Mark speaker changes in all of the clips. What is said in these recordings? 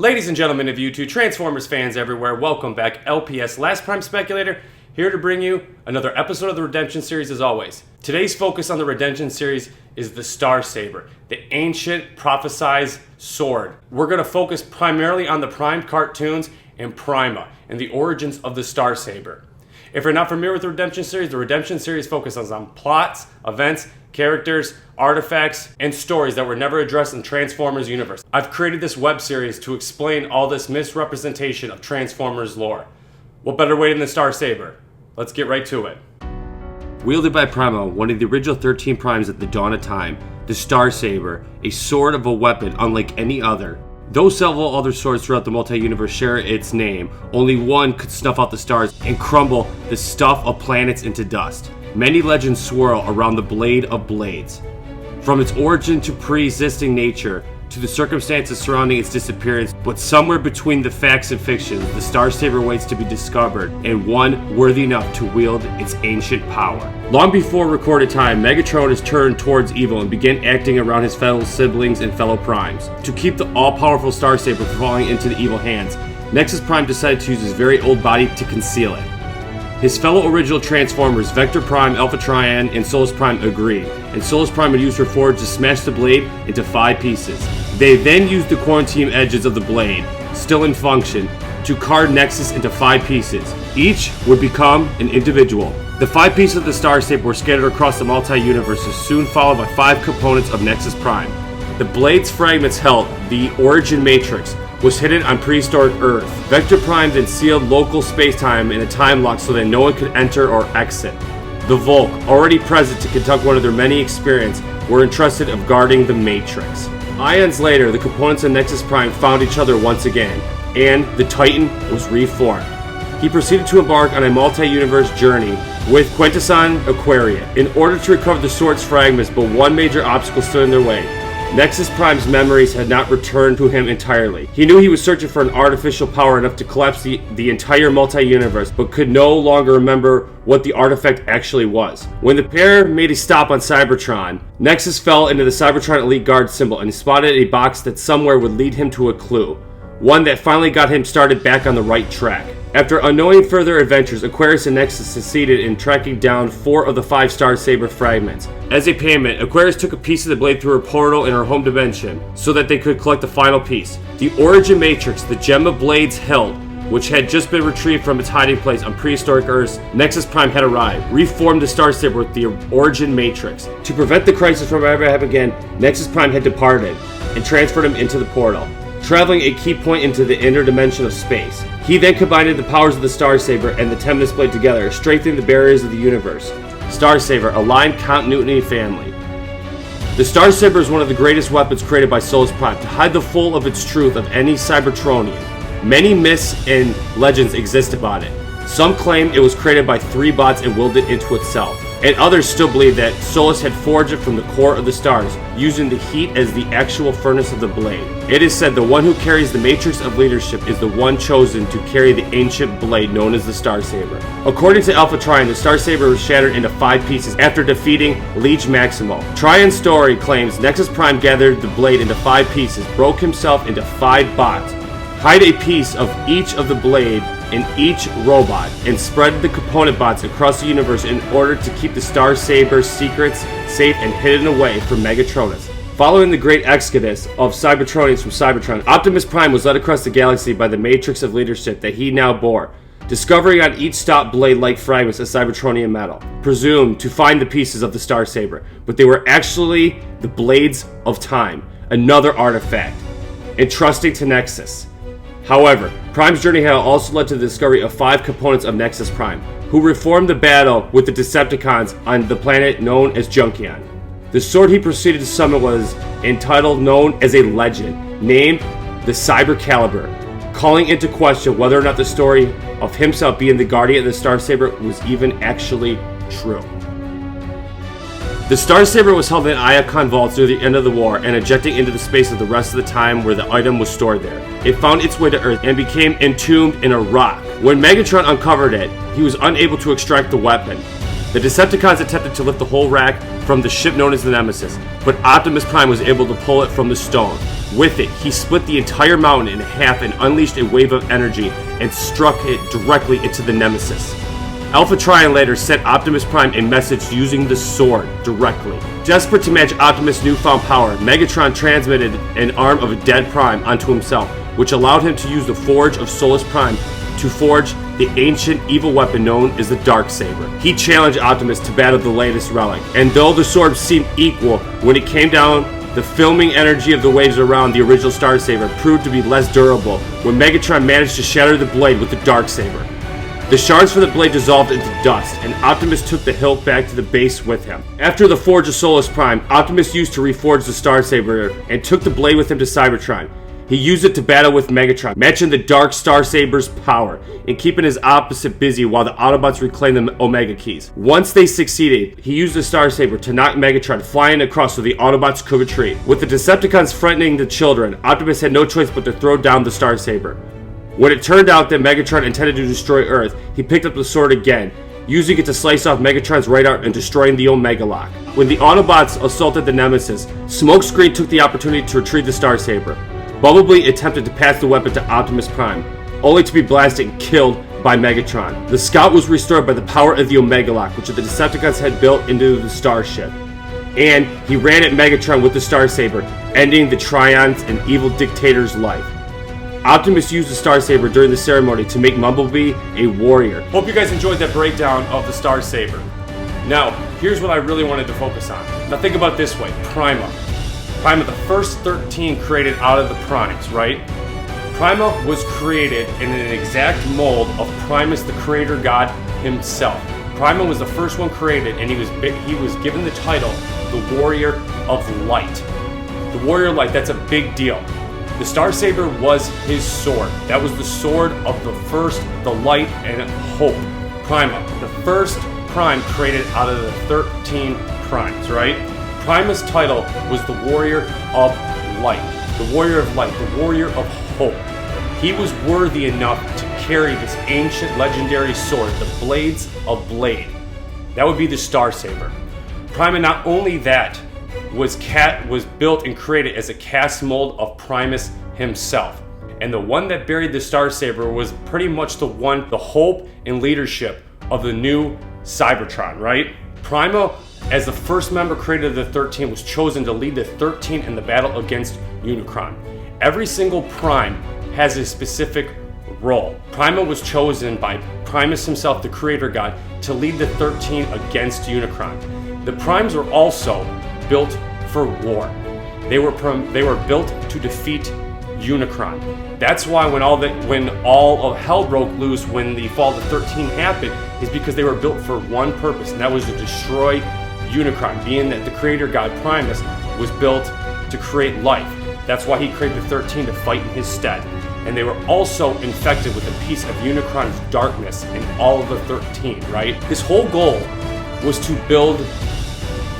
Speaker 1: Ladies and gentlemen of YouTube, Transformers fans everywhere, welcome back. LPS Last Prime Speculator, here to bring you another episode of the Redemption series as always. Today's focus on the Redemption series is the Star Saber, the ancient prophesized sword. We're going to focus primarily on the Prime cartoons and Prima and the origins of the Star Saber. If you're not familiar with the Redemption series focuses on plots, events, characters, artifacts, and stories that were never addressed in Transformers universe. I've created this web series to explain all this misrepresentation of Transformers lore. What better way than the Star Saber? Let's get right to it. Wielded by Prima, one of the original 13 Primes at the dawn of time, the Star Saber, a sword of a weapon unlike any other. Though several other swords throughout the multi-universe share its name, only one could snuff out the stars and crumble the stuff of planets into dust. Many legends swirl around the blade of blades. From its origin to pre-existing nature, to the circumstances surrounding its disappearance, but somewhere between the facts and fiction, the Star Saber waits to be discovered, and one worthy enough to wield its ancient power. Long before recorded time, Megatronus turned towards evil and began acting around his fellow siblings and fellow Primes. To keep the all-powerful Star Saber from falling into the evil hands, Nexus Prime decided to use his very old body to conceal it. His fellow original Transformers, Vector Prime, Alpha Trion, and Solus Prime agreed, and Solus Prime would use her forge to smash the blade into 5 pieces. They then used the quarantine edges of the blade, still in function, to card Nexus into 5 pieces. Each would become an individual. The 5 pieces of the Star Saber were scattered across the multi-universes, soon followed by 5 components of Nexus Prime. The blade's fragments held the origin matrix, was hidden on prehistoric Earth. Vector Prime then sealed local space-time in a time lock so that no one could enter or exit. The Volk, already present to conduct one of their many experiments, were entrusted of guarding the Matrix. Ions later, the components of Nexus Prime found each other once again, and the Titan was reformed. He proceeded to embark on a multi-universe journey with Quintesson Aquaria in order to recover the sword's fragments, but one major obstacle stood in their way. Nexus Prime's memories had not returned to him entirely. He knew he was searching for an artificial power enough to collapse the entire multi-universe, but could no longer remember what the artifact actually was. When the pair made a stop on Cybertron, Nexus fell into the Cybertron Elite Guard symbol and spotted a box that somewhere would lead him to a clue. One that finally got him started back on the right track. After unknowing further adventures, Aquarius and Nexus succeeded in tracking down 4 of the 5 Star Saber fragments. As a payment, Aquarius took a piece of the blade through a portal in her home dimension so that they could collect the final piece. The Origin Matrix, the gem of blades held, which had just been retrieved from its hiding place on prehistoric Earth, Nexus Prime had arrived, reformed the Star Saber with the Origin Matrix. To prevent the crisis from ever happening again, Nexus Prime had departed and transferred him into the portal, traveling a key point into the inner dimension of space. He then combined the powers of the Star Saber and the Teminus Blade together, strengthening the barriers of the universe. Star Saber, aligned continuity family. The Star Saber is one of the greatest weapons created by Solus Prime to hide the full of its truth of any Cybertronian. Many myths and legends exist about it. Some claim it was created by 3 bots and willed it into itself, and others still believe that Solus had forged it from the core of the stars, using the heat as the actual furnace of the blade. It is said the one who carries the matrix of leadership is the one chosen to carry the ancient blade known as the Star Saber. According to Alpha Trion, the Star Saber was shattered into 5 pieces after defeating Liege Maximo. Trion's story claims Nexus Prime gathered the blade into 5 pieces, broke himself into 5 bots, hide a piece of each of the blade in each robot, and spread the component bots across the universe in order to keep the Star Saber's secrets safe and hidden away from Megatronus. Following the great exodus of Cybertronians from Cybertron, Optimus Prime was led across the galaxy by the matrix of leadership that he now bore, discovering on each stop blade-like fragments of Cybertronian metal, presumed to find the pieces of the Star Saber, but they were actually the Blades of Time, another artifact, entrusting to Nexus. However, Prime's journey had also led to the discovery of 5 components of Nexus Prime, who reformed the battle with the Decepticons on the planet known as Junkion. The sword he proceeded to summon was entitled known as a legend, named the Cyber Caliber, calling into question whether or not the story of himself being the guardian of the Star Saber was even actually true. The Star Saber was held in Iacon vaults near the end of the war and ejecting into the space of the rest of the time where the item was stored there. It found its way to Earth and became entombed in a rock. When Megatron uncovered it, he was unable to extract the weapon. The Decepticons attempted to lift the whole rack from the ship known as the Nemesis, but Optimus Prime was able to pull it from the stone. With it, he split the entire mountain in half and unleashed a wave of energy and struck it directly into the Nemesis. Alpha Trion later sent Optimus Prime a message using the sword directly. Desperate to match Optimus' newfound power, Megatron transmitted an arm of a dead Prime onto himself, which allowed him to use the forge of Solus Prime to forge the ancient evil weapon known as the Dark Saber. He challenged Optimus to battle the latest relic, and though the swords seemed equal, when it came down, the filming energy of the waves around the original Star Saber proved to be less durable when Megatron managed to shatter the blade with the Dark Saber. The shards from the blade dissolved into dust, and Optimus took the hilt back to the base with him. After the forge of Solus Prime, Optimus used to reforge the Star Saber and took the blade with him to Cybertron. He used it to battle with Megatron, matching the Dark Star Saber's power, and keeping his opposite busy while the Autobots reclaimed the Omega Keys. Once they succeeded, he used the Star Saber to knock Megatron flying across so the Autobots could retreat. With the Decepticons threatening the children, Optimus had no choice but to throw down the Star Saber. When it turned out that Megatron intended to destroy Earth, he picked up the sword again, using it to slice off Megatron's right arm and destroying the Omega Lock. When the Autobots assaulted the Nemesis, Smokescreen took the opportunity to retrieve the Star Saber. Bumblebee attempted to pass the weapon to Optimus Prime, only to be blasted and killed by Megatron. The Scout was restored by the power of the Omega Lock, which the Decepticons had built into the starship. And he ran at Megatron with the Star Saber, ending the Trion's and evil dictator's life. Optimus used the Star Saber during the ceremony to make Bumblebee a warrior. Hope you guys enjoyed that breakdown of the Star Saber. Now, here's what I really wanted to focus on. Now think about it this way, Prima, the first 13 created out of the Primes, right? Prima was created in an exact mold of Primus, the creator god himself. Prima was the first one created, and he was given the title, the Warrior of Light. The Warrior of Light, that's a big deal. The Star Saber was his sword. That was the sword of the first, the light and hope. Prima, the first Prime created out of the 13 Primes, right? Prima's title was the Warrior of Light, the Warrior of Light, the Warrior of Hope. He was worthy enough to carry this ancient legendary sword, the Blades of Blade. That would be the Star Saber. Prima, not only that, was built and created as a cast mold of Primus himself. And the one that buried the Star Saber was pretty much the hope and leadership of the new CYbertron, right? Prima, as the first member created of the 13, was chosen to lead the 13 in the battle against Unicron. Every single Prime has a specific role. Prima was chosen by Primus himself, the creator god, to lead the 13 against Unicron. The Primes were also built for war. They were built to defeat Unicron. That's why when all of hell broke loose, when the fall of the 13 happened, is because they were built for one purpose, and that was to destroy Unicron, being that the creator god Primus was built to create life. That's why he created the 13 to fight in his stead. And they were also infected with a piece of Unicron's darkness in all of the 13, right? His whole goal was to build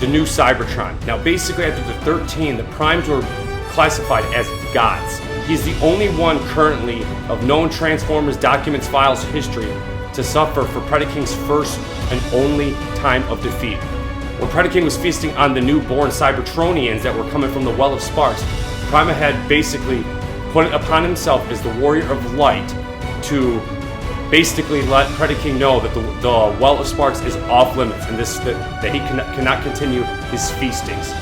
Speaker 1: the new Cybertron. Now basically after the 13, the Primes were classified as gods. He's the only one currently of known Transformers documents, files, history to suffer for Predaking's first and only time of defeat. When Predaking was feasting on the newborn Cybertronians that were coming from the Well of Sparks, Prima had basically put it upon himself as the Warrior of Light to basically let Predaking know that the Well of Sparks is off limits and that he cannot continue his feastings.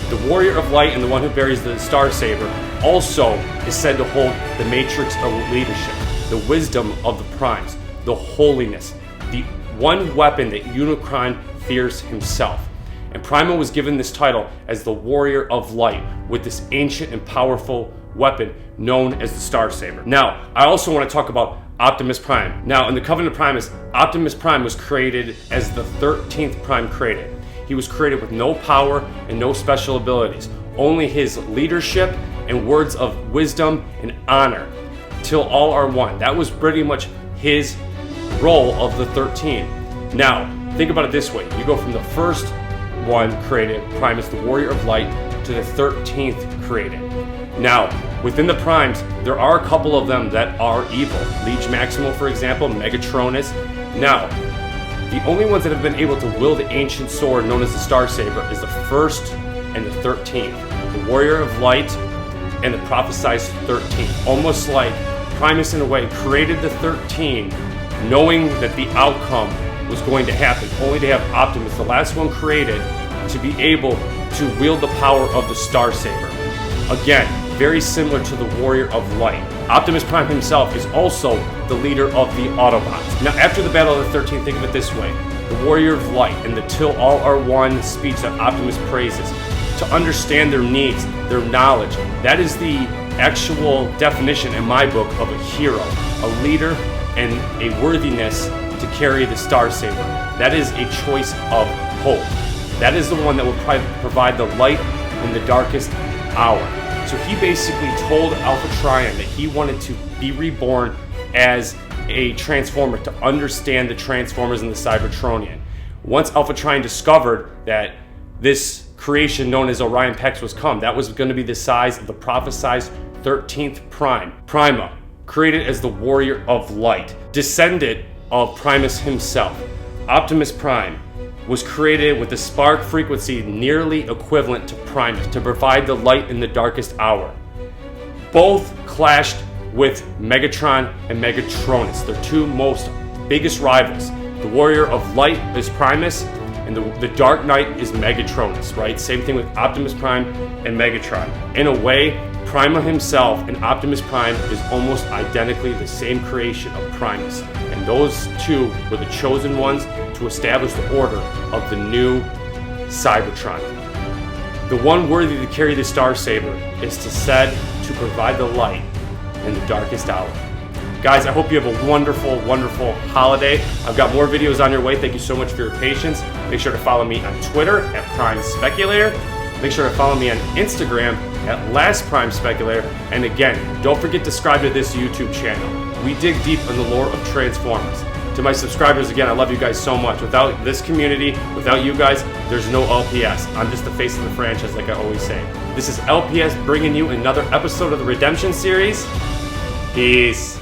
Speaker 1: The Warrior of Light and the one who buries the Star Saber also is said to hold the matrix of leadership, the wisdom of the Primes, the holiness, the one weapon that Unicron fears himself. And Prima was given this title as the Warrior of Light with this ancient and powerful weapon known as the Star Saber. Now, I also want to talk about Optimus Prime. Now, in the Covenant of Primus, Optimus Prime was created as the 13th Prime created. He was created with no power and no special abilities, only his leadership and words of wisdom and honor, till all are one. That was pretty much his role of the 13. Now, think about it this way. You go from the first one created, Primus, the Warrior of Light, to the 13th created. Now, within the Primes, there are a couple of them that are evil. Liege Maximal, for example, Megatronus. Now, the only ones that have been able to wield the ancient sword known as the Star Saber is the 1st and the 13th. The Warrior of Light and the prophesized 13. Almost like Primus, in a way, created the 13, knowing that the outcome was going to happen, only to have Optimus, the last one created, to be able to wield the power of the Star Saber. Again, very similar to the Warrior of Light. Optimus Prime himself is also the leader of the Autobots. Now, after the Battle of the 13, think of it this way. The Warrior of Light and the "Till All Are One" speech that Optimus praises, to understand their needs, their knowledge. That is the actual definition in my book of a hero, a leader, and a worthiness to carry the Star Saber. That is a choice of hope. That is the one that will provide the light in the darkest hour. So he basically told Alpha Trion that he wanted to be reborn as a Transformer, to understand the Transformers and the Cybertronian. Once Alpha Trion discovered that this creation known as Orion Pax was come, that was going to be the size of the prophesized 13th Prime. Prima, created as the Warrior of Light, descendant of Primus himself. Optimus Prime was created with a spark frequency nearly equivalent to Primus to provide the light in the darkest hour. Both clashed with Megatron and Megatronus, their two biggest rivals. The Warrior of Light is Primus, and the Dark Knight is Megatronus, right? Same thing with Optimus Prime and Megatron. In a way, Prima himself and Optimus Prime is almost identically the same creation of Primus. And those two were the chosen ones to establish the order of the new Cybertron. The one worthy to carry the Star Saber is said to provide the light in the darkest hour. Guys, I hope you have a wonderful, wonderful holiday. I've got more videos on your way. Thank you so much for your patience. Make sure to follow me on Twitter at Prime Speculator. Make sure to follow me on Instagram at Last Prime Speculator. And again, don't forget to subscribe to this YouTube channel. We dig deep in the lore of Transformers. To my subscribers, again, I love you guys so much. Without this community, without you guys, there's no LPS. I'm just the face of the franchise, like I always say. This is LPS bringing you another episode of the Redemption series. Peace.